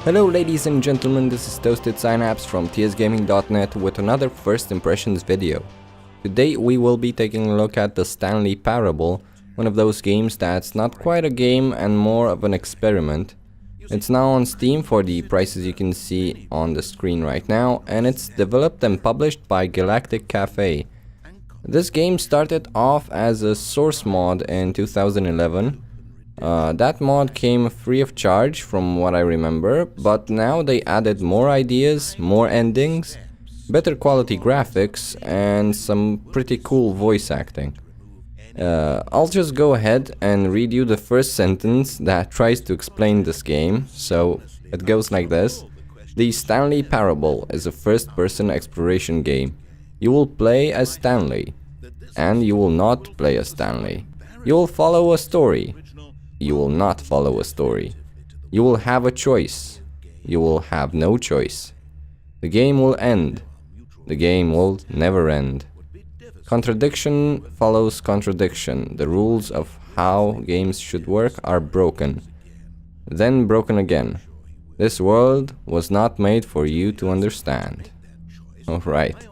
Hello ladies and gentlemen, this is Toasted Synapse from tsgaming.net with another first impressions video. Today we will be taking a look at the Stanley Parable, one of those games that's not quite a game and more of an experiment. It's now on Steam for the prices you can see on the screen right now, and it's developed and published by Galactic Cafe. This game started off as a source mod in 2011. That mod came free of charge from what I remember, but now they added more ideas, more endings, better quality graphics, and some pretty cool voice acting. I'll just go ahead and read you the first sentence that tries to explain this game. So it goes like this. The Stanley Parable is a first-person exploration game. You will play as Stanley, and you will not play as Stanley. You will follow a story. You will not follow a story. You will have a choice. You will have no choice. The game will end. The game will never end. Contradiction follows contradiction. The rules of how games should work are broken. Then broken again. This world was not made for you to understand. Alright.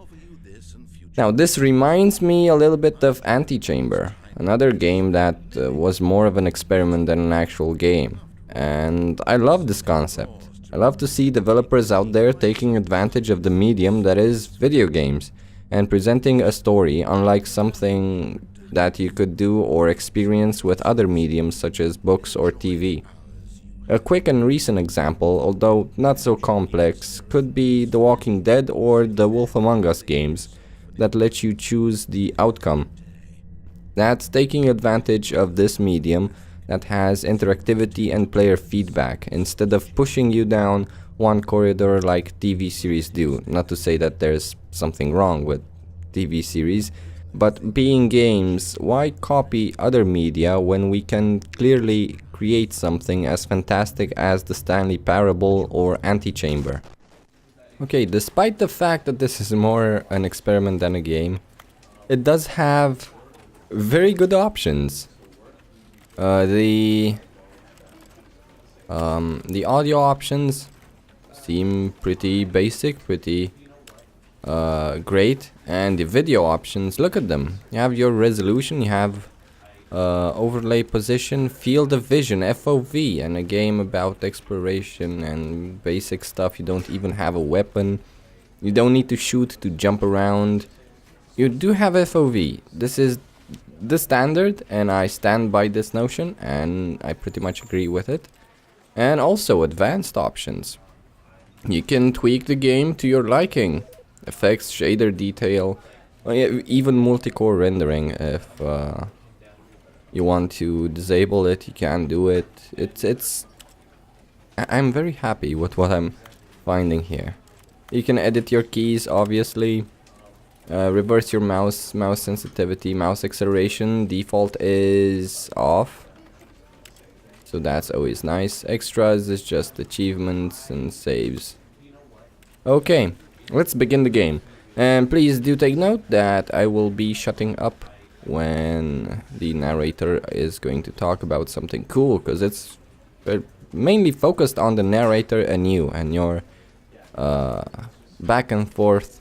Now this reminds me a little bit of Antichamber. Another game that was more of an experiment than an actual game. And I love this concept. I love to see developers out there taking advantage of the medium that is video games and presenting a story unlike something that you could do or experience with other mediums such as books or TV. A quick and recent example, although not so complex, could be The Walking Dead or The Wolf Among Us games that let you choose the outcome. That's taking advantage of this medium that has interactivity and player feedback instead of pushing you down one corridor like TV series do. Not to say that there's something wrong with TV series, but being games, why copy other media when we can clearly create something as fantastic as the Stanley Parable or Antichamber? Okay, despite the fact that this is more an experiment than a game, it does have very good options. The audio options seem pretty basic, pretty great, and the video options, look at them. You have your resolution, you have overlay position, field of vision, FOV, and a game about exploration and basic stuff. You don't even have a weapon. You don't need to shoot to jump around. You do have FOV. This is the standard, and I stand by this notion, and I pretty much agree with it. And also advanced options. You can tweak the game to your liking. Effects, shader detail, even multi-core rendering. If you want to disable it, you can do it. I'm very happy with what I'm finding here. You can edit your keys, obviously. Reverse your mouse sensitivity, mouse acceleration, default is off. So that's always nice. Extras is just achievements and saves. Okay, let's begin the game. And please do take note that I will be shutting up when the narrator is going to talk about something cool, because it's mainly focused on the narrator and you and your back and forth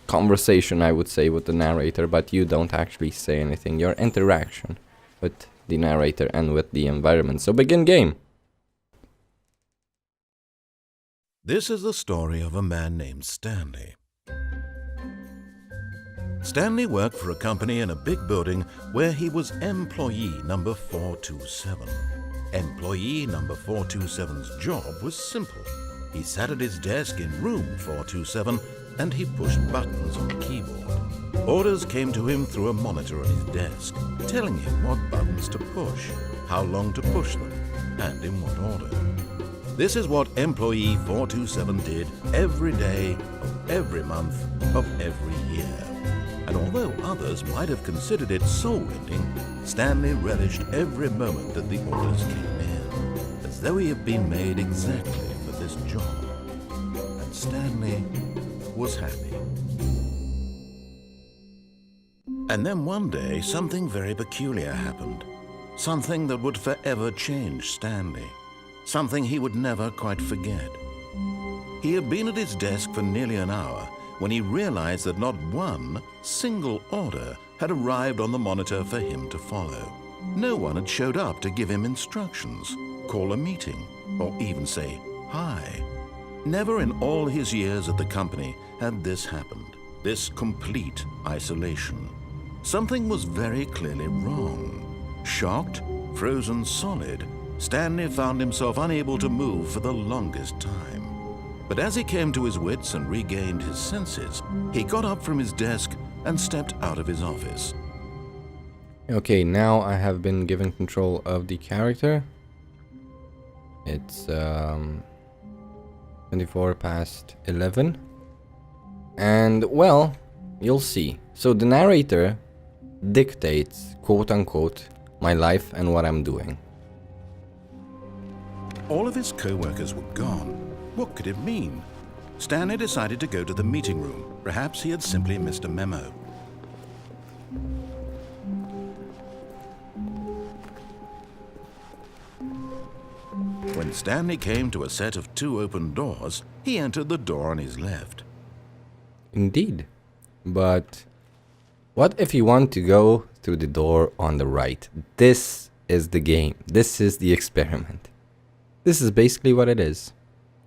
conversation, I would say, with the narrator, but you don't actually say anything. Your interaction with the narrator and with the environment. So begin game. This is the story of a man named Stanley. Stanley worked for a company in a big building where he was employee number 427. Employee number 427's job was simple. He sat at his desk in room 427 and he pushed buttons on the keyboard. Orders came to him through a monitor on his desk, telling him what buttons to push, how long to push them, and in what order. This is what employee 427 did every day of every month of every year. And although others might have considered it soul-rending, Stanley relished every moment that the orders came in, as though he had been made exactly for this job. And Stanley was happy. And then one day, something very peculiar happened. Something that would forever change Stanley. something he would never quite forget. He had been at his desk for nearly an hour when he realized that not one single order had arrived on the monitor for him to follow. No one had showed up to give him instructions, call a meeting, or even say hi. Never in all his years at the company had this happened, this complete isolation. Something was very clearly wrong. Shocked, frozen solid, Stanley found himself unable to move for the longest time. But as he came to his wits and regained his senses, he got up from his desk and stepped out of his office. Okay, now I have been given control of the character. It's 24 past 11. And, well, you'll see. So the narrator dictates, quote unquote, my life and what I'm doing. All of his co-workers were gone. What could it mean? Stanley decided to go to the meeting room. Perhaps he had simply missed a memo. When Stanley came to a set of 2 open doors, he entered the door on his left. Indeed. But what if you want to go through the door on the right? This is the game. This is the experiment. This is basically what it is.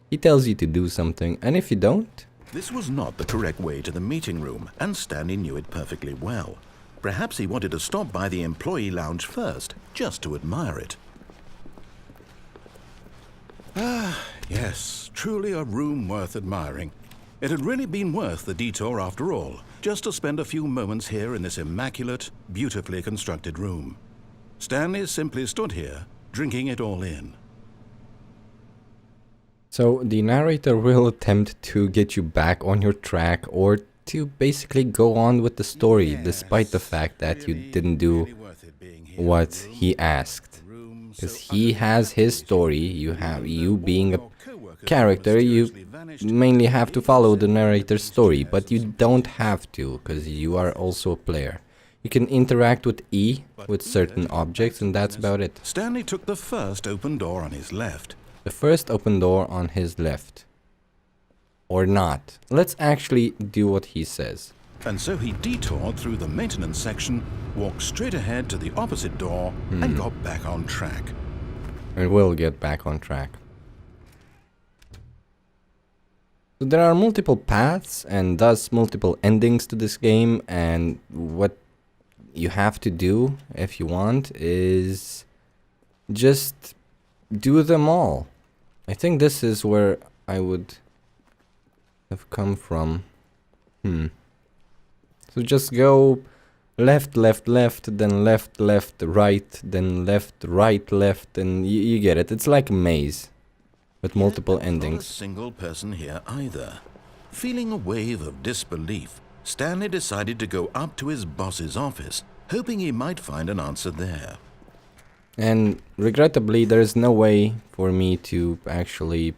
He tells you to do something, and if you don't... This was not the correct way to the meeting room, and Stanley knew it perfectly well. Perhaps he wanted to stop by the employee lounge first, just to admire it. Ah, yes, truly a room worth admiring. It had really been worth the detour after all, just to spend a few moments here in this immaculate, beautifully constructed room. Stanley simply stood here, drinking it all in. So the narrator will attempt to get you back on your track or to basically go on with the story despite the fact that you didn't do what he asked. Because he has his story, you being a character, you mainly have to follow the narrator's story, but you don't have to because you are also a player. You can interact with E with certain objects and that's about it. Stanley took the first open door on his left. The first open door on his left. Or not. Let's actually do what he says. And so he detoured through the maintenance section, walked straight ahead to the opposite door, and got back on track. And we'll get back on track. So there are multiple paths and thus multiple endings to this game, and what you have to do if you want is just do them all. I think this is where I would have come from. So just go left, left, left, then left, left, right, then left, right, left, and you get it. It's like a maze with multiple endings. Not a single person here either. Feeling a wave of disbelief, Stanley decided to go up to his boss's office, hoping he might find an answer there. And regrettably, there is no way for me to actually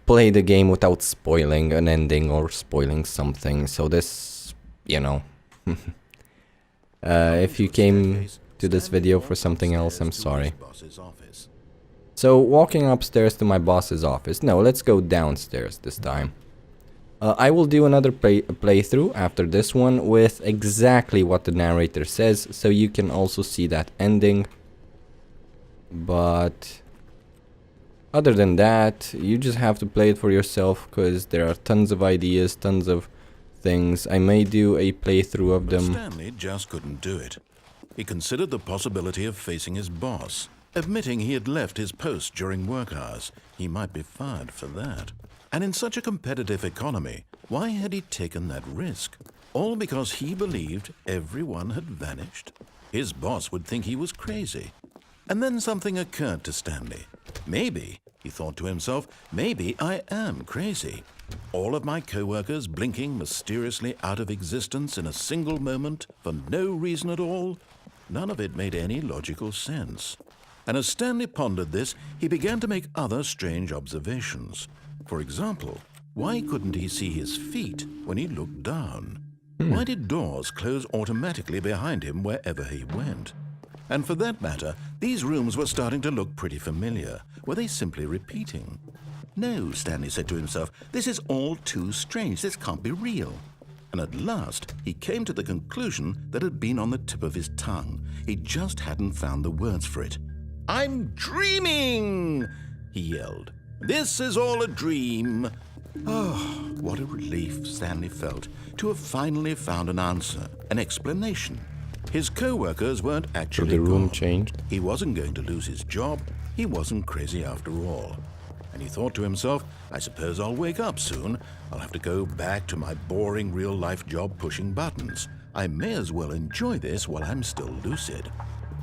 play the game without spoiling an ending or spoiling something. So this, you know, if you came to this video for something else, I'm sorry. So walking upstairs to my boss's office. No, let's go downstairs this time. I will do another playthrough after this one with exactly what the narrator says, so you can also see that ending. But other than that, you just have to play it for yourself, because there are tons of ideas, tons of things. I may do a playthrough of them. But Stanley just couldn't do it. He considered the possibility of facing his boss, admitting he had left his post during work hours. He might be fired for that. And in such a competitive economy, why had he taken that risk? All because he believed everyone had vanished? His boss would think he was crazy. And then something occurred to Stanley. Maybe, he thought to himself, maybe I am crazy. All of my co-workers blinking mysteriously out of existence in a single moment for no reason at all? None of it made any logical sense. And as Stanley pondered this, he began to make other strange observations. For example, why couldn't he see his feet when he looked down? Why did doors close automatically behind him wherever he went? And for that matter, these rooms were starting to look pretty familiar. Were they simply repeating? No, Stanley said to himself, this is all too strange. This can't be real. And at last, he came to the conclusion that had been on the tip of his tongue. He just hadn't found the words for it. "I'm dreaming!" he yelled. "This is all a dream." Oh, what a relief Stanley felt to have finally found an answer, an explanation. His co-workers weren't So actually the room gone. changed. He wasn't going to lose his job. He wasn't crazy after all. And he thought to himself, I suppose I'll wake up soon. I'll have to go back to my boring real-life job pushing buttons. I may as well enjoy this while I'm still lucid.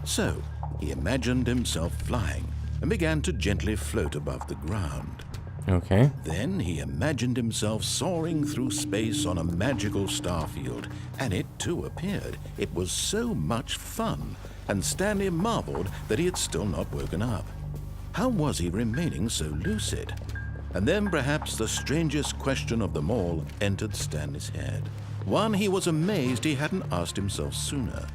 So he imagined himself flying and began to gently float above the ground. Okay. Then he imagined himself soaring through space on a magical starfield, and it too appeared. It was so much fun, and Stanley marveled that he had still not woken up. How was he remaining so lucid? And then perhaps the strangest question of them all entered Stanley's head. One he was amazed he hadn't asked himself sooner.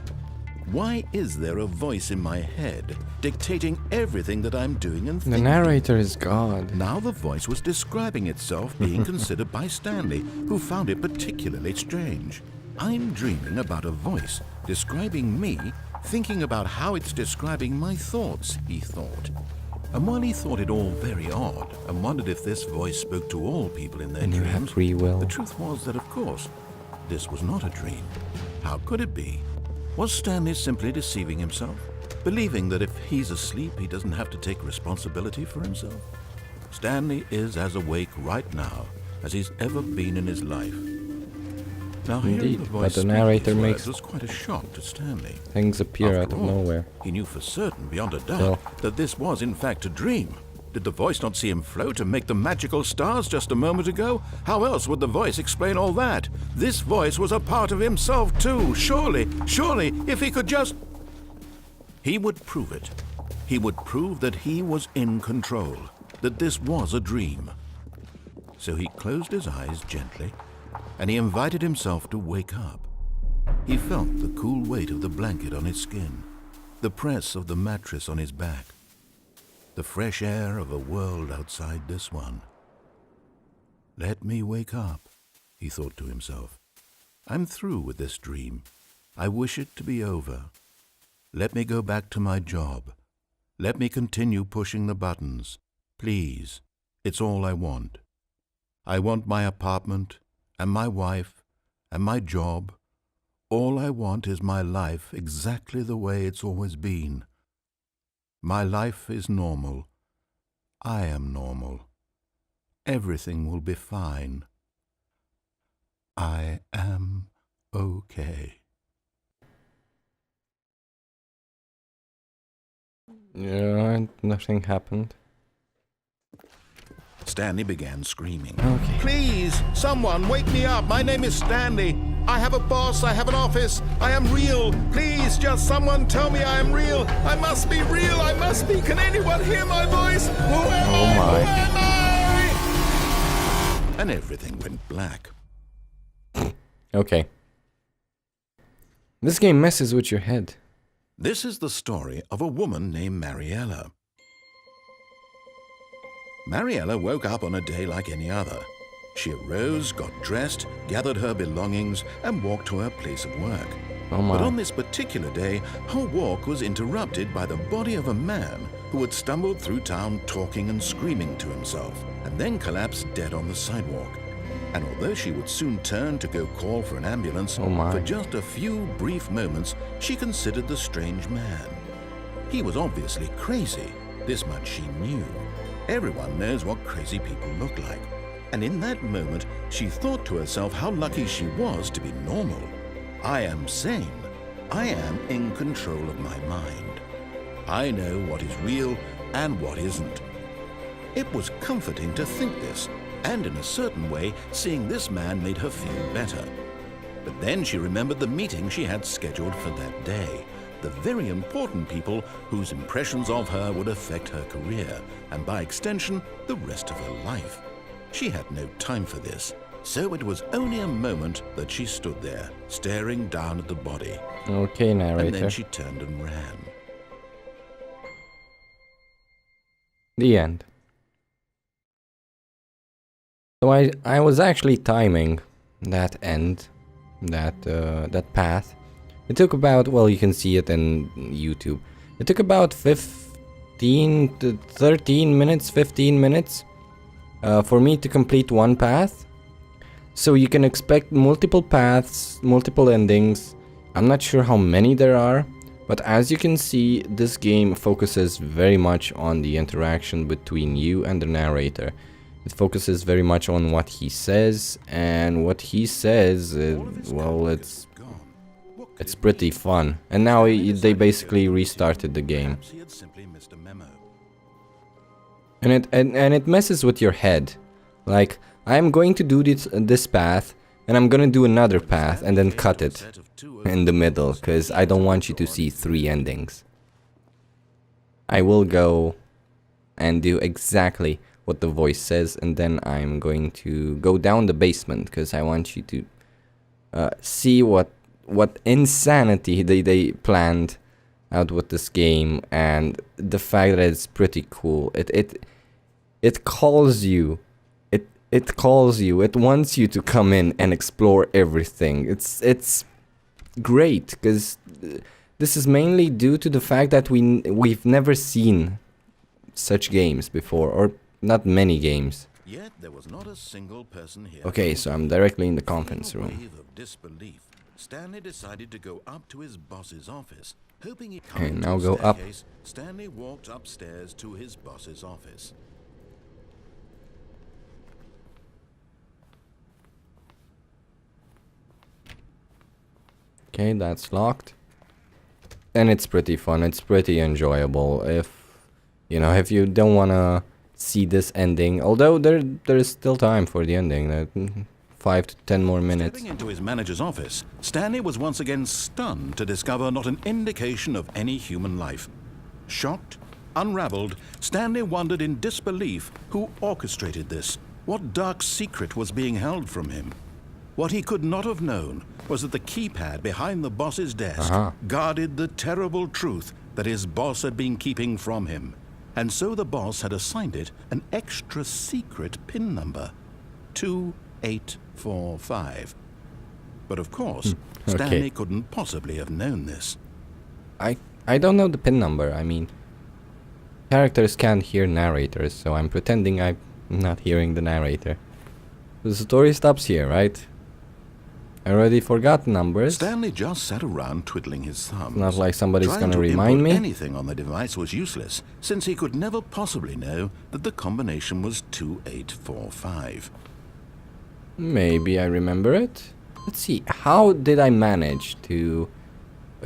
Why is there a voice in my head dictating everything that I'm doing and The thinking? narrator is God. Now the voice was describing itself being considered by Stanley, who found it particularly strange. I'm dreaming about a voice describing me, thinking about how it's describing my thoughts, he thought. And while he thought it all very odd and wondered if this voice spoke to all people in their And you dreams, have free will. the truth was that, of course, this was not a dream. How could it be? Was Stanley simply deceiving himself, believing that if he's asleep, he doesn't have to take responsibility for himself? Stanley is as awake right now as he's ever been in his life. Now, hearing Indeed, the but voice the speak narrator these makes words was quite a shock to Stanley. things appear out After of all, nowhere. He knew for certain, beyond a doubt, Well. that this was in fact a dream. Did the voice not see him float and make the magical stars just a moment ago? How else would the voice explain all that? This voice was a part of himself too. Surely, if he could just... He would prove it. He would prove that he was in control, that this was a dream. So he closed his eyes gently, and he invited himself to wake up. He felt the cool weight of the blanket on his skin, the press of the mattress on his back, the fresh air of a world outside this one. Let me wake up, he thought to himself. I'm through with this dream. I wish it to be over. Let me go back to my job. Let me continue pushing the buttons. Please, it's all I want. I want my apartment and my wife and my job. All I want is my life exactly the way it's always been. My life is normal. I am normal. Everything will be fine. I am okay. Yeah, nothing happened. Stanley began screaming. Okay. Please, someone, wake me up. My name is Stanley. I have a boss. I have an office. I am real. Please, just someone tell me I am real. I must be real. I must be. Can anyone hear my voice? Who am I? my. Who am I? And everything went black. Okay. This game messes with your head. This is the story of a woman named Mariella. Mariella woke up on a day like any other. She arose, got dressed, gathered her belongings, and walked to her place of work. Oh But on my. this particular day, her walk was interrupted by the body of a man who had stumbled through town talking and screaming to himself, and then collapsed dead on the sidewalk. And although she would soon turn to go call for an ambulance, Oh my. for just a few brief moments, she considered the strange man. He was obviously crazy. This much she knew. Everyone knows what crazy people look like. And in that moment, she thought to herself how lucky she was to be normal. I am sane. I am in control of my mind. I know what is real and what isn't. It was comforting to think this, and in a certain way, seeing this man made her feel better. But then she remembered the meeting she had scheduled for that day. The very important people whose impressions of her would affect her career, and by extension, the rest of her life. She had no time for this, so it was only a moment that she stood there, staring down at the body. Okay, And then narrator. she turned and ran. The end. So I was actually timing that end, that path. It took about, well, you can see it in YouTube. It took about 15 to 13 minutes, 15 minutes for me to complete one path. So you can expect multiple paths, multiple endings. I'm not sure how many there are, but as you can see, this game focuses very much on the interaction between you and the narrator. It focuses very much on what he says, and what he says, well, it's pretty fun. And now they basically restarted the game. And it messes with your head. Like, I'm going to do this path, and I'm gonna do another path, and then cut it in the middle, because I don't want you to see 3 endings. I will go and do exactly what the voice says, and then I'm going to go down the basement, because I want you to see what insanity they planned out with this game, and the fact that it's pretty cool. It calls you. It calls you. It wants you to come in and explore everything. It's great, because this is mainly due to the fact that we've never seen such games before, or not many games. Yet there was not a single person here. Okay, so I'm directly in the conference room. Wave of disbelief, Stanley decided to go up to his boss's office, hoping he'd Okay, now go up. Stanley walked upstairs to his boss's office. Okay, that's locked. And it's pretty fun. It's pretty enjoyable. If you don't wanna see this ending, although there is still time for the ending. 5 to 10 more minutes. Stepping into his manager's office, Stanley was once again stunned to discover not an indication of any human life. Shocked, unraveled, Stanley wondered in disbelief who orchestrated this. What dark secret was being held from him? What he could not have known was that the keypad behind the boss's desk guarded the terrible truth that his boss had been keeping from him. And so the boss had assigned it an extra secret PIN number, 2845. But of course, Stanley couldn't possibly have known this. I don't know the PIN number. I mean, characters can't hear narrators, so I'm pretending I'm not hearing the narrator. The story stops here, right? I already forgot numbers. Stanley just sat around twiddling his thumbs. Not like somebody's Trying gonna to remind input me. Anything on the device was useless, since he could never possibly know that the combination was 2845. Maybe I remember it. Let's see. How did I manage to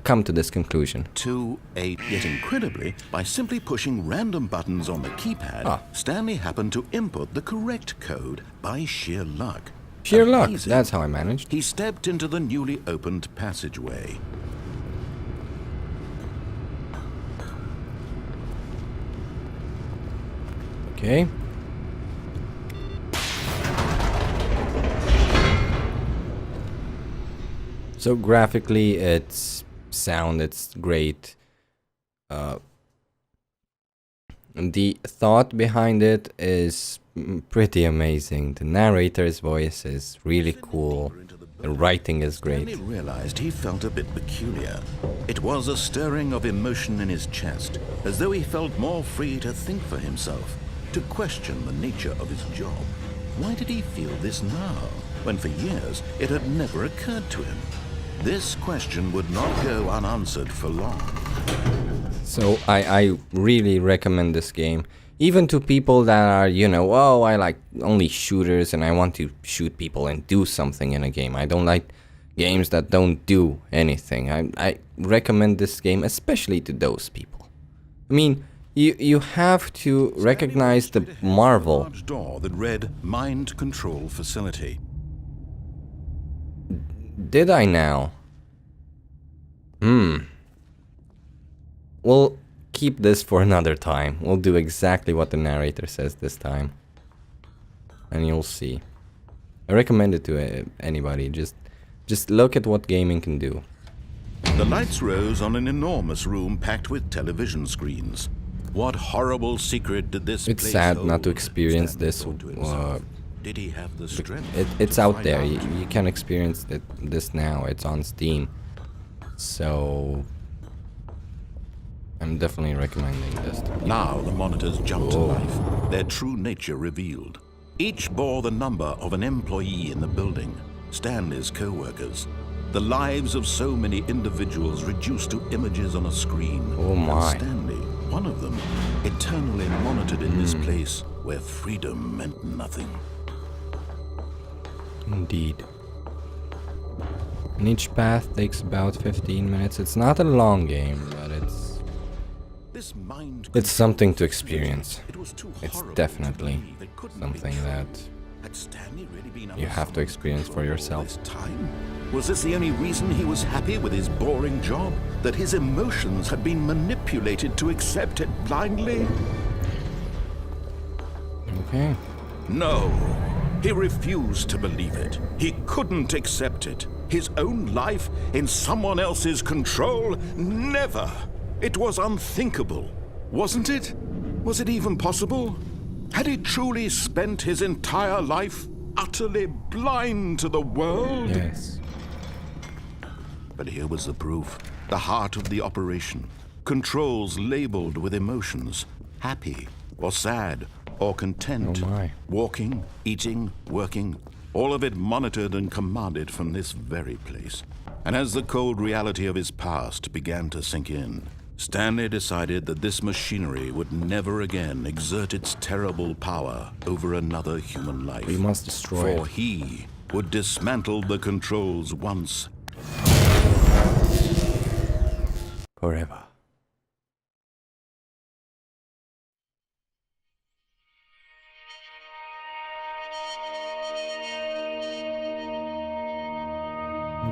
come to this conclusion? 28. Yet incredibly, by simply pushing random buttons on the keypad, Stanley happened to input the correct code by sheer luck. Sheer luck. Amazing. That's how I managed. He stepped into the newly opened passageway. Okay. So graphically, it's great. The thought behind it is pretty amazing. The narrator's voice is really cool. The writing is great. Stanley realized he felt a bit peculiar. It was a stirring of emotion in his chest, as though he felt more free to think for himself, to question the nature of his job. Why did he feel this now, when for years it had never occurred to him? This question would not go unanswered for long. So I really recommend this game. Even to people that are, oh, I like only shooters and I want to shoot people and do something in a game. I don't like games that don't do anything. I recommend this game especially to those people. I mean, you have to recognize the marvel. Large door that read Mind Control Facility. Did I now? We'll keep this for another time. We'll do exactly what the narrator says this time. And you'll see. I recommend it to anybody. Just look at what gaming can do. The lights rose on an enormous room packed with television screens. What horrible secret did this It's place sad hold? not to experience Stanley this. thought to himself. Did he have the strength? It's to out find there. You can experience this now. It's on Steam. So I'm definitely recommending this to people. Now the monitors jumped to life, their true nature revealed. Each bore the number of an employee in the building, Stanley's co-workers. The lives of so many individuals reduced to images on a screen. Oh my. And Stanley, one of them, eternally monitored in this place where freedom meant nothing. Indeed. And each path takes about 15 minutes. It's not a long game, but This mind it's something to experience. It was too It's horrible definitely to believe. It couldn't be something true. that Had Stanley really been you under have to someone's experience for control all yourself. this time? Was this the only reason he was happy with his boring job? That his emotions had been manipulated to accept it blindly? Okay. No. He refused to believe it. He couldn't accept it. His own life in someone else's control? Never. It was unthinkable. Wasn't it? Was it even possible? Had he truly spent his entire life utterly blind to the world? Yes. But here was the proof. The heart of the operation. Controls labeled with emotions. Happy or sad or content. Oh my. Walking, eating, working. All of it monitored and commanded from this very place. And as the cold reality of his past began to sink in, Stanley decided that this machinery would never again exert its terrible power over another human life. We must destroy For it. he would dismantle the controls once Forever.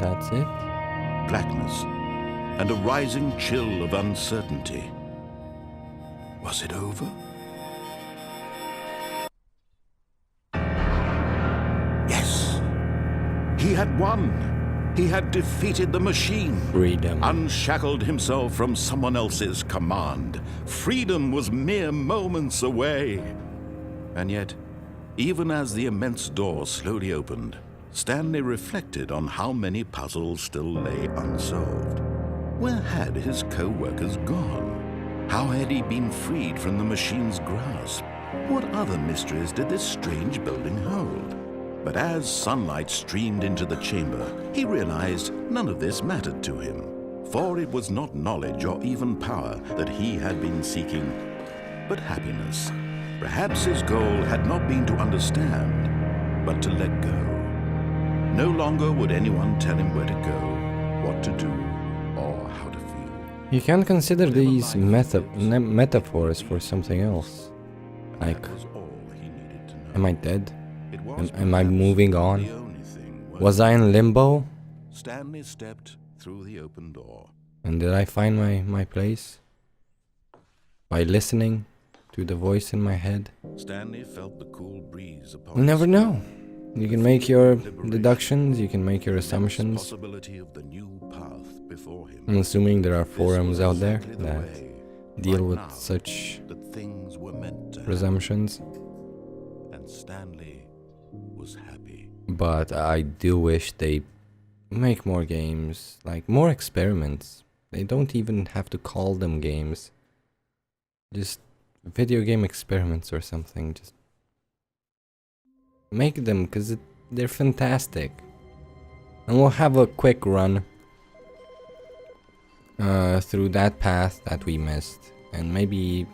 That's it. blackness and a rising chill of uncertainty. Was it over? Yes! He had won! He had defeated the machine! Freedom. Unshackled himself from someone else's command. Freedom was mere moments away. And yet, even as the immense door slowly opened, Stanley reflected on how many puzzles still lay unsolved. Where had his co-workers gone? How had he been freed from the machine's grasp? What other mysteries did this strange building hold? But as sunlight streamed into the chamber, he realized none of this mattered to him. For it was not knowledge or even power that he had been seeking, but happiness. Perhaps his goal had not been to understand, but to let go. No longer would anyone tell him where to go, what to do, or how to feel. You can consider these metaphors for something else. Like, That was all he needed to know. am I dead? It was Am I perhaps moving on? the only thing worth Was I in limbo? Stanley stepped through the open door. And did I find my place? By listening to the voice in my head? Stanley felt the cool breeze upon We'll never his know. skin. You The can make feeling your of liberation, deductions, you can make your the immense assumptions. possibility of the new path before him. I'm assuming there are This forums was out there exactly the that way, deal right with now, such that things were meant to happen. presumptions. And Stanley was happy. But I do wish they make more games, like more experiments. They don't even have to call them games. Just video game experiments or something. Just make them, because they're fantastic. And we'll have a quick run through that path that we missed. And maybe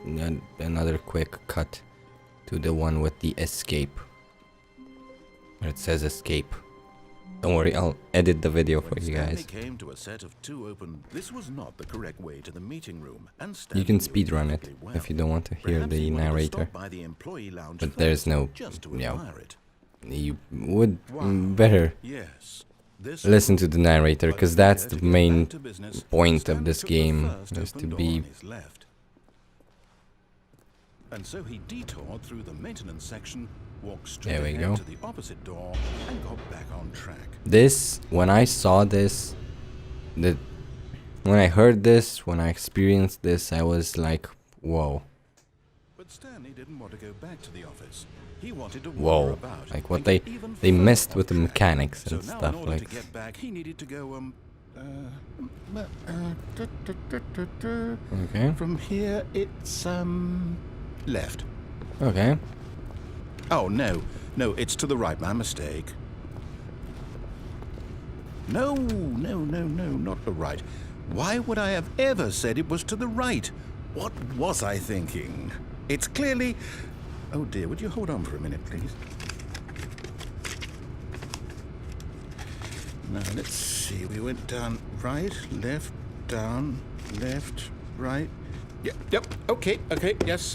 another quick cut to the one with the escape. Where it says escape. Don't worry, I'll edit the video for When you Stanley guys. came to a set of two open. This was not the correct way to the meeting room, and You Stanley can knew speedrun it perfectly well. if you don't want to hear Perhaps he the wanted to narrator. stop by the employee lounge But there's first, no, just to you know, admire it. You would Wow. better Yes. This listen to the narrator, was because clear that's to the get main back to business. point of Stanley this took the game, first is open to door be on his left. And so he detoured through the maintenance section, walked straight There we ahead go. to the opposite door, and got back on track. This, when I saw this, when I heard this, when I experienced this, I was like, whoa, didn't want to go back to the office. He wanted to Whoa, wander about. like what and they get even they further messed off with the track. mechanics So and now, in stuff order like. to get back, he needed to go Okay. from here it's left. Okay. Oh no, it's to the right. My mistake. No, not the right. Why would I have ever said it was to the right? What was I thinking? It's clearly... Oh dear, would you hold on for a minute, please? Now, let's see. We went down right, left, down, left, right. Yep, okay, yes.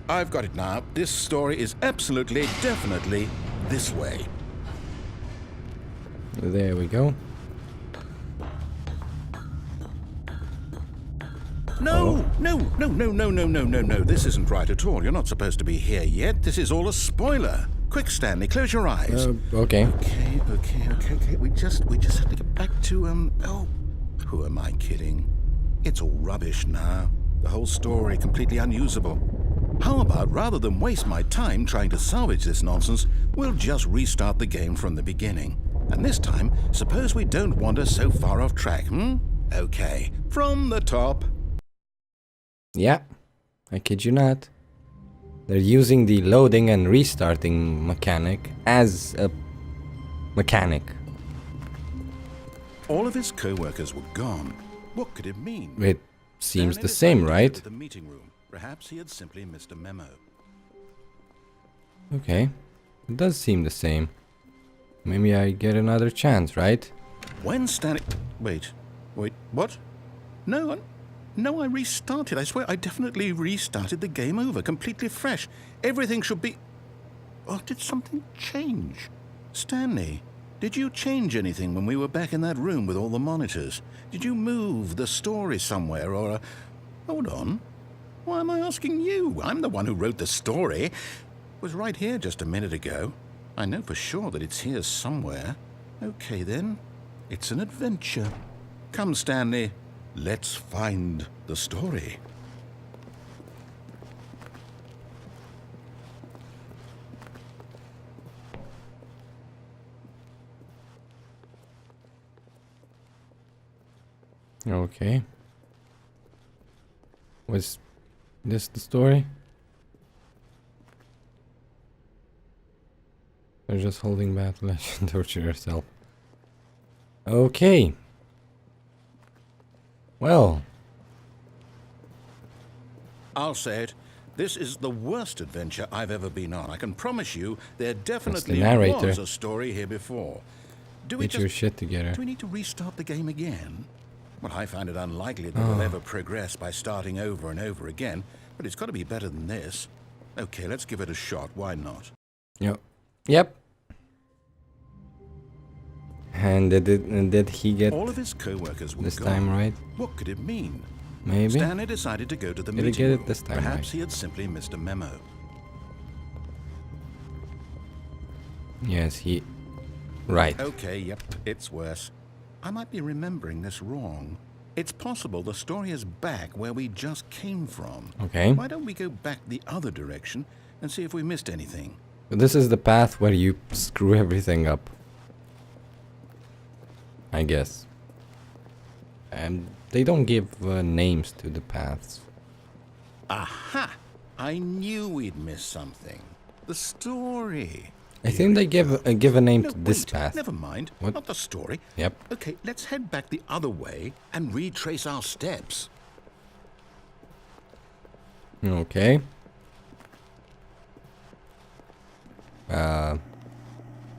I've got it now. This story is absolutely, definitely this way. There we go. No. This isn't right at all. You're not supposed to be here yet. This is all a spoiler. Quick, Stanley, close your eyes. Okay. Okay. We just have to get back to, oh, who am I kidding? It's all rubbish now. The whole story completely unusable. How about, rather than waste my time trying to salvage this nonsense, we'll just restart the game from the beginning. And this time, suppose we don't wander so far off track, Okay, from the top. Yeah, I kid you not. They're using the loading and restarting mechanic as a mechanic. All of his co-workers were gone. What could it mean? It seems Stanley the same, decided to right? go to the meeting room. Perhaps he had simply missed a memo. Okay, it does seem the same. Maybe I get another chance, right? When Stanley... Wait, what? No, I restarted. I swear I definitely restarted the game over, completely fresh. Everything should be... Oh, did something change? Stanley, did you change anything when we were back in that room with all the monitors? Did you move the story somewhere or... Hold on. Why am I asking you? I'm the one who wrote the story. It was right here just a minute ago. I know for sure that it's here somewhere. Okay, then. It's an adventure. Come, Stanley. Let's find the story. Okay. Was this the story? They're just holding back legend, torture yourself. Okay. Well. I'll say it. This is the worst adventure I've ever been on. I can promise you there definitely narrator. was a story here before. Get your shit together. Do we need to restart the game again? Well, I find it unlikely that we'll ever progress by starting over and over again, but it's got to be better than this. Okay, let's give it a shot. Why not? Yep. And did he get all of his co-workers were this gone. time right? What could it mean? Maybe. Stanley decided to go to the Did he meeting get it room. this time Perhaps right? he had simply missed a memo. Yes, he... Right. Okay, yep, it's worse. I might be remembering this wrong. It's possible the story is back where we just came from. Okay. Why don't we go back the other direction and see if we missed anything? This is the path where you screw everything up. I guess. And they don't give names to the paths. Aha! I knew we'd missed something. The story. I think they give a name No, to this wait, path. never mind. What? Not the story. Yep. Okay, let's head back the other way and retrace our steps. Okay.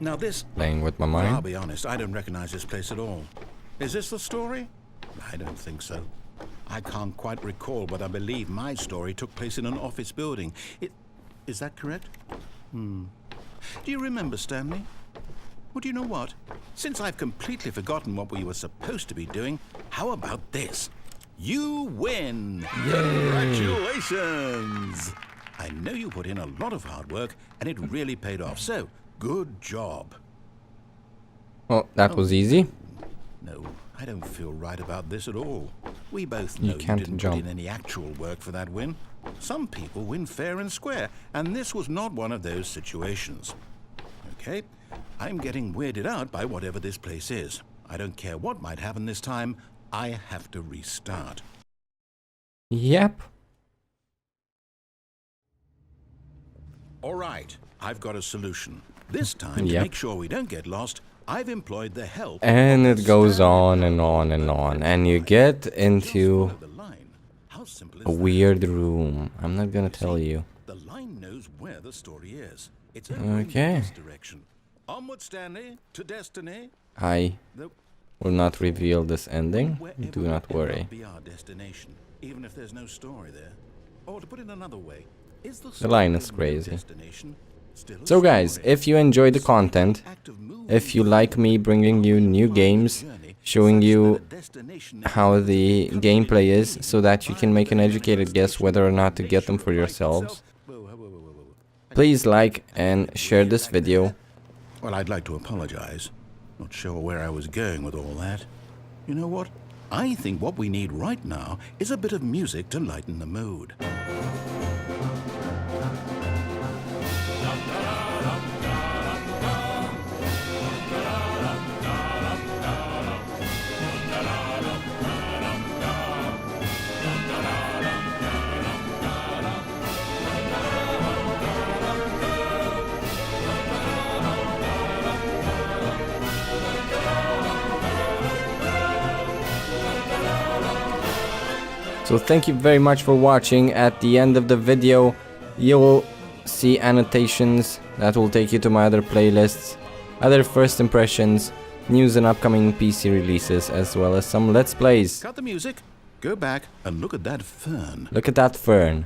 Now this... Playing with my Well, I'll mind. be honest, I don't recognize this place at all. Is this the story? I don't think so. I can't quite recall, but I believe my story took place in an office building. Is that correct? Do you remember, Stanley? Well, do you know what? Since I've completely forgotten what we were supposed to be doing, how about this? You win! Yay! Congratulations! I know you put in a lot of hard work, and it really paid off, so good job. Well, that was easy. No, I don't feel right about this at all. We both know you can't didn't jump. put in any actual work for that win. Some people win fair and square, and this was not one of those situations. Okay, I'm getting weirded out by whatever this place is. I don't care what might happen this time, I have to restart. Yep. All right, I've got a solution. This time, to Yep. make sure we don't get lost, I've employed the help. And of it goes Stanley on and on and on, and you get Just into follow the line. How simple is a that? weird room. I'm not gonna tell you. The line knows where the story is. It's over in Okay. this direction. Onward, Stanley, to destiny. I The will not reveal this ending. wherever Do not will ever worry. be our destination, even if there's no story there. Or to put it another way, is the line story is of no crazy. destination still a So guys, story? if you enjoy the content, Act of moving if you like me bringing you new games, showing you how the gameplay is, so that you can make an educated guess whether or not to get them for yourselves, please like and share this video. Well, I'd like to apologize. Not sure where I was going with all that. You know what? I think what we need right now is a bit of music to lighten the mood. So thank you very much for watching. At the end of the video, you'll see annotations that will take you to my other playlists, other first impressions, news and upcoming PC releases, as well as some Let's Plays. Cut the music, go back and look at that fern. Look at that fern.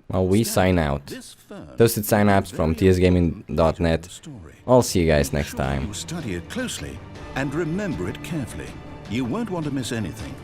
While we sign out. This fern Toasted Synapse from tsgaming.net. the story. I'll see you guys next Sure time. you study it closely and remember it carefully. You won't want to miss anything.